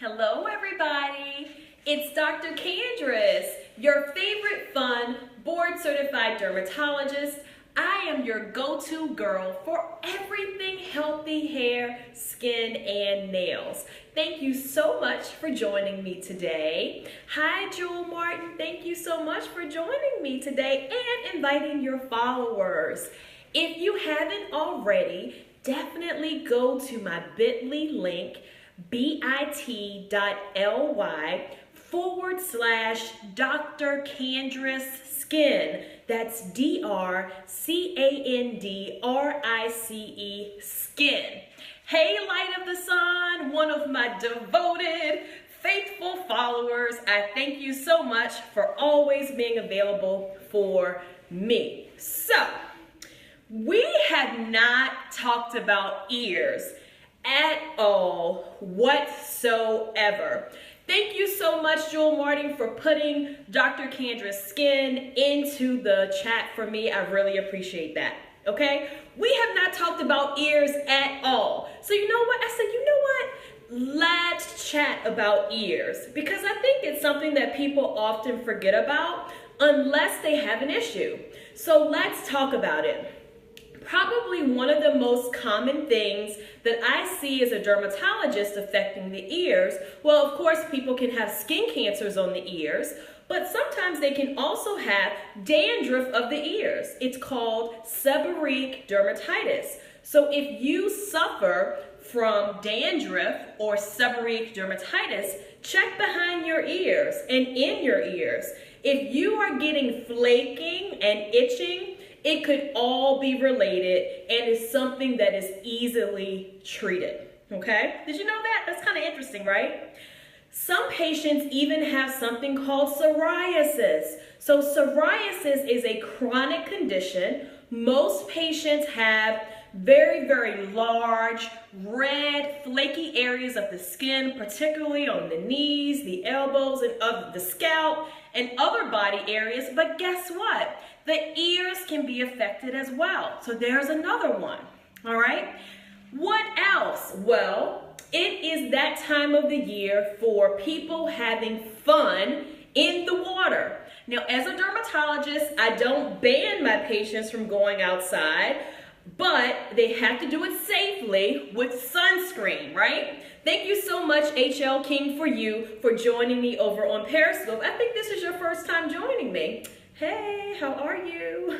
Hello everybody, it's Dr. Candrice, your favorite fun board certified dermatologist. I am your go-to girl for everything healthy hair, skin, and nails. Thank you so much for joining me today. Hi Jewel Martin, thank you so much for joining me today and inviting your followers. If you haven't already, definitely go to my bit.ly link, bit.ly/Dr. Candrice Skin. That's DrCandrice Skin. Hey, light of the sun, one of my devoted, faithful followers. I thank you so much for always being available for me. So, we have not talked about ears at all whatsoever. Thank you so much, Jewel Martin, for putting Dr. Candrice Skin into the chat for me. I really appreciate that, okay? We have not talked about ears at all. So you know what? I said, you know what? Let's chat about ears because I think it's something that people often forget about unless they have an issue. So let's talk about it. Probably one of the most common things that I see as a dermatologist affecting the ears, well, of course, people can have skin cancers on the ears, but sometimes they can also have dandruff of the ears. It's called seborrheic dermatitis. So if you suffer from dandruff or seborrheic dermatitis, check behind your ears and in your ears. If you are getting flaking and itching, it could all be related and is something that is easily treated, okay? Did you know that? That's kind of interesting, right? Some patients even have something called psoriasis. So psoriasis is a chronic condition. Most patients have very, very large, red, flaky areas of the skin, particularly on the knees, the elbows, and of the scalp, and other body areas. But guess what? The ears can be affected as well. So there's another one, all right? What else? Well, it is that time of the year for people having fun in the water. Now, as a dermatologist, I don't ban my patients from going outside, but they have to do it safely with sunscreen, right? Thank you so much, HL King for joining me over on Periscope. I think this is your first time joining me. Hey, how are you?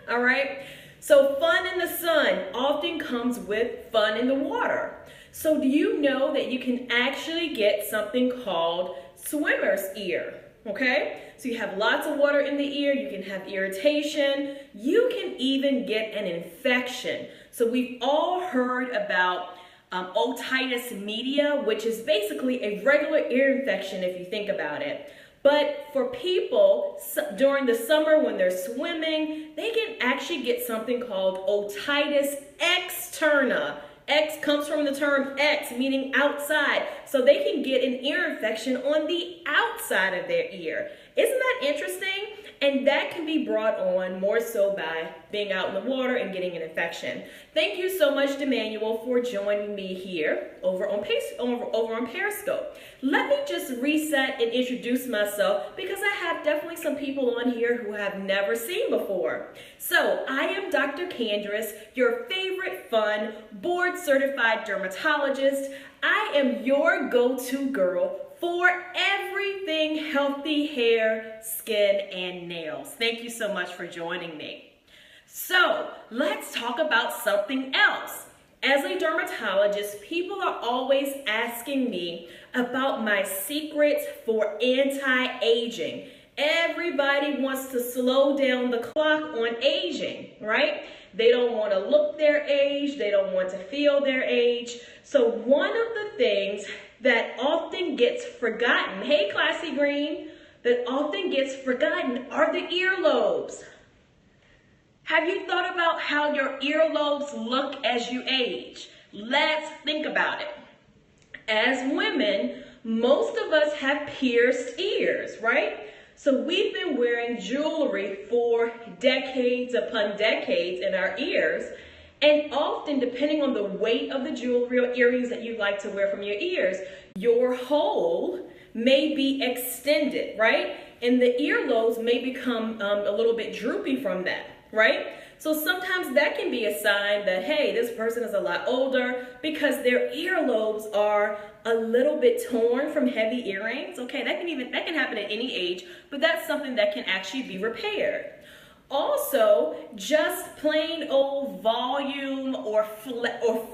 All right. So fun in the sun often comes with fun in the water. So do you know that you can actually get something called swimmer's ear? Okay. So you have lots of water in the ear. You can have irritation. You can even get an infection. So we've all heard about otitis media, which is basically a regular ear infection if you think about it. But for people during the summer when they're swimming, they can actually get something called otitis externa. X comes from the term X, meaning outside. So they can get an ear infection on the outside of their ear. Isn't that interesting? And that can be brought on more so by being out in the water and getting an infection. Thank you so much, Emmanuel, for joining me here over on Periscope. Let me just reset and introduce myself because I have definitely some people on here who have never seen before. So I am Dr. Candrice, your favorite fun board certified dermatologist. I am your go-to girl for everything healthy hair, skin, and nails. Thank you so much for joining me. So let's talk about something else. As a dermatologist, people are always asking me about my secrets for anti-aging. Everybody wants to slow down the clock on aging, right? They don't want to look their age. They don't want to feel their age. So one of the things that often gets forgotten, hey Classy Green, that often gets forgotten are the earlobes. Have you thought about how your earlobes look as you age? Let's think about it. As women, most of us have pierced ears, right? So we've been wearing jewelry for decades upon decades in our ears. And often, depending on the weight of the jewelry or earrings that you like to wear from your ears, your hole may be extended, right? And the earlobes may become a little bit droopy from that, right? So sometimes that can be a sign that, hey, this person is a lot older because their earlobes are a little bit torn from heavy earrings. Okay, that can happen at any age, but that's something that can actually be repaired. Also, just plain old volume or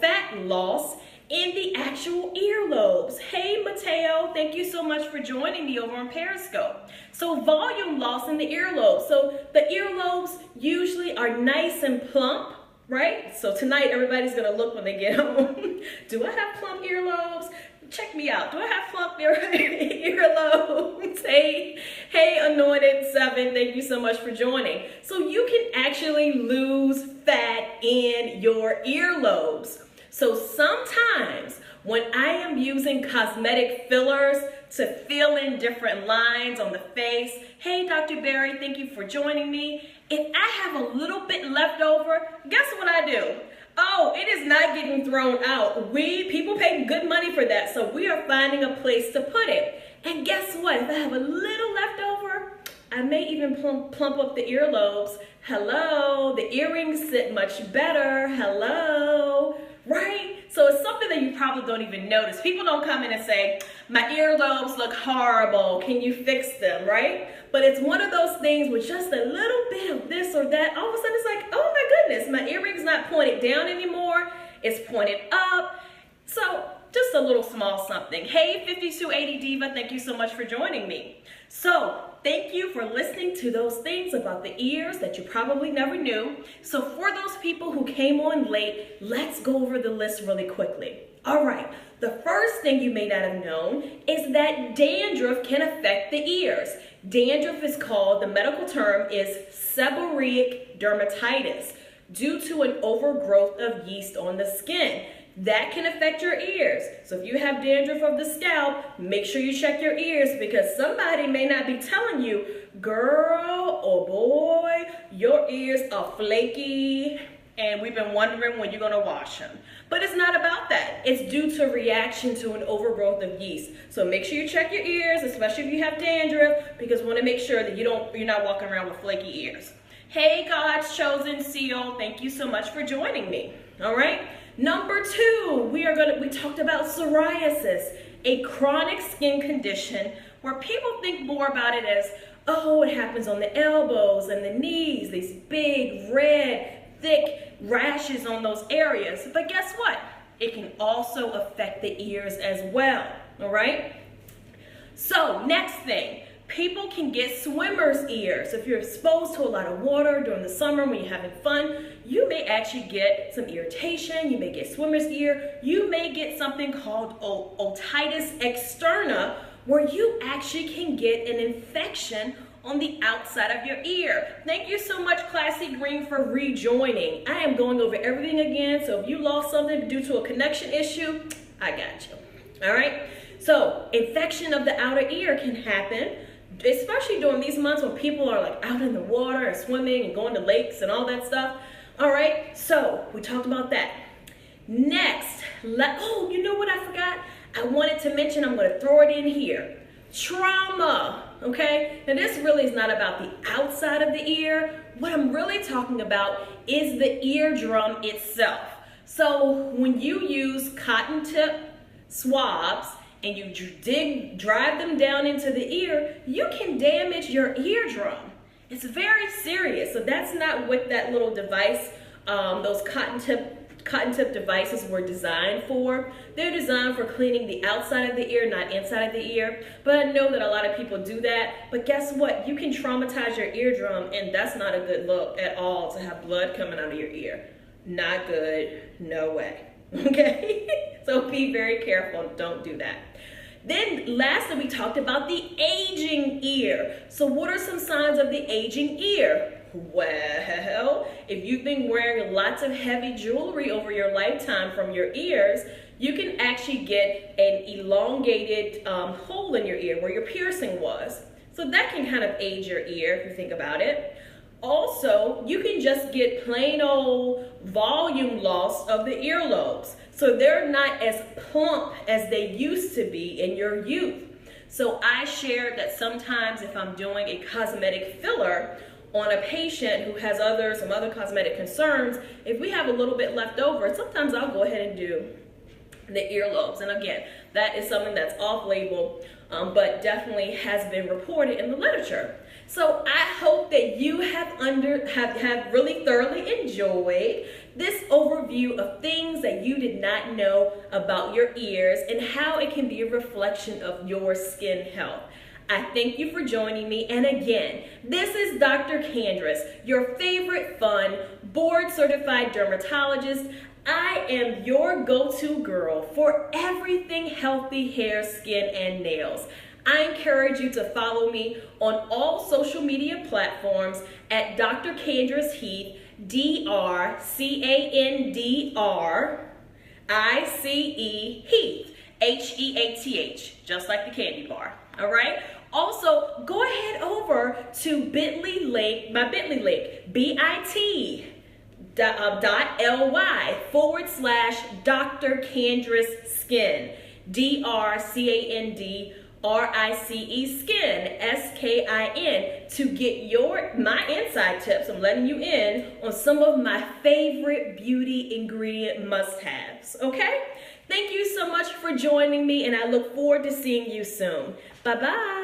fat loss in the actual earlobes. Hey Mateo, thank you so much for joining me over on Periscope. So volume loss in the earlobes. So the earlobes usually are nice and plump, right? So tonight everybody's gonna look when they get home. Do I have plump earlobes? Check me out. Do I have plump earlobes? Hey Anointed 7, thank you so much for joining. So you can actually lose fat in your earlobes. So sometimes when I am using cosmetic fillers to fill in different lines on the face, hey Dr. Barry, thank you for joining me. If I have a little bit left over, guess what I do? Oh, it is not getting thrown out. People pay good money for that, so we are finding a place to put it. And guess what? If I have a little left over, I may even plump up the earlobes. Hello, the earrings sit much better. Hello, right? So it's something that you probably don't even notice. People don't come in and say, my earlobes look horrible. Can you fix them, right? But it's one of those things with just a little bit of this or that. All of a sudden it's like, oh my goodness, my earring's not pointed down anymore. It's pointed up. So just a little small something. Hey, 5280 Diva, thank you so much for joining me. So thank you for listening to those things about the ears that you probably never knew. So for those people who came on late, let's go over the list really quickly. All right, the first thing you may not have known is that dandruff can affect the ears. Dandruff is called, the medical term is seborrheic dermatitis due to an overgrowth of yeast on the skin. That can affect your ears. So if you have dandruff of the scalp, make sure you check your ears because somebody may not be telling you, girl or boy, your ears are flaky and we've been wondering when you're gonna wash them. But it's not about that. It's due to reaction to an overgrowth of yeast. So make sure you check your ears, especially if you have dandruff, because we wanna make sure that you're not walking around with flaky ears. Hey, God's chosen seal, thank you so much for joining me, all right? Number 2, we talked about psoriasis, a chronic skin condition where people think more about it as, oh, it happens on the elbows and the knees, these big, red, thick rashes on those areas. But guess what? It can also affect the ears as well, all right? So next thing, people can get swimmer's ears. If you're exposed to a lot of water during the summer when you're having fun, you may actually get some irritation. You may get swimmer's ear. You may get something called otitis externa, where you actually can get an infection on the outside of your ear. Thank you so much, Classy Green, for rejoining. I am going over everything again, so if you lost something due to a connection issue, I got you, all right? So infection of the outer ear can happen, especially during these months when people are like out in the water and swimming and going to lakes and all that stuff. All right, so we talked about that. Next, oh, you know what I forgot? I wanted to mention, I'm gonna throw it in here. Trauma, okay? Now this really is not about the outside of the ear. What I'm really talking about is the eardrum itself. So when you use cotton tip swabs and you drive them down into the ear, you can damage your eardrum. It's very serious. So that's not what that little device, those cotton tip devices were designed for. They're designed for cleaning the outside of the ear, not inside of the ear. But I know that a lot of people do that. But guess what? You can traumatize your eardrum, and that's not a good look at all, to have blood coming out of your ear. Not good, no way, okay? So be very careful, don't do that. Then lastly, we talked about the aging ear. So what are some signs of the aging ear? Well, if you've been wearing lots of heavy jewelry over your lifetime from your ears, you can actually get an elongated hole in your ear where your piercing was. So that can kind of age your ear if you think about it. Also, you can just get plain old volume loss of the earlobes. So they're not as plump as they used to be in your youth. So I shared that sometimes if I'm doing a cosmetic filler on a patient who has some other cosmetic concerns, if we have a little bit left over, sometimes I'll go ahead and do the earlobes. And again, that is something that's off-label, but definitely has been reported in the literature. So I hope that you have really thoroughly enjoyed this overview of things that you did not know about your ears and how it can be a reflection of your skin health. I thank you for joining me. And again, this is Dr. Candrice, your favorite fun, board-certified dermatologist. I am your go-to girl for everything healthy hair, skin, and nails. I encourage you to follow me on all social media platforms at Dr. Candrice Heath, DrCandrice, Heath, Heath, just like the candy bar, all right? Also, go ahead over to my bit.ly link, bit.ly/Dr. Candrice Skin, DrCandrice Skin, SKIN, to get my inside tips. I'm letting you in on some of my favorite beauty ingredient must-haves, okay? Thank you so much for joining me, and I look forward to seeing you soon. Bye-bye.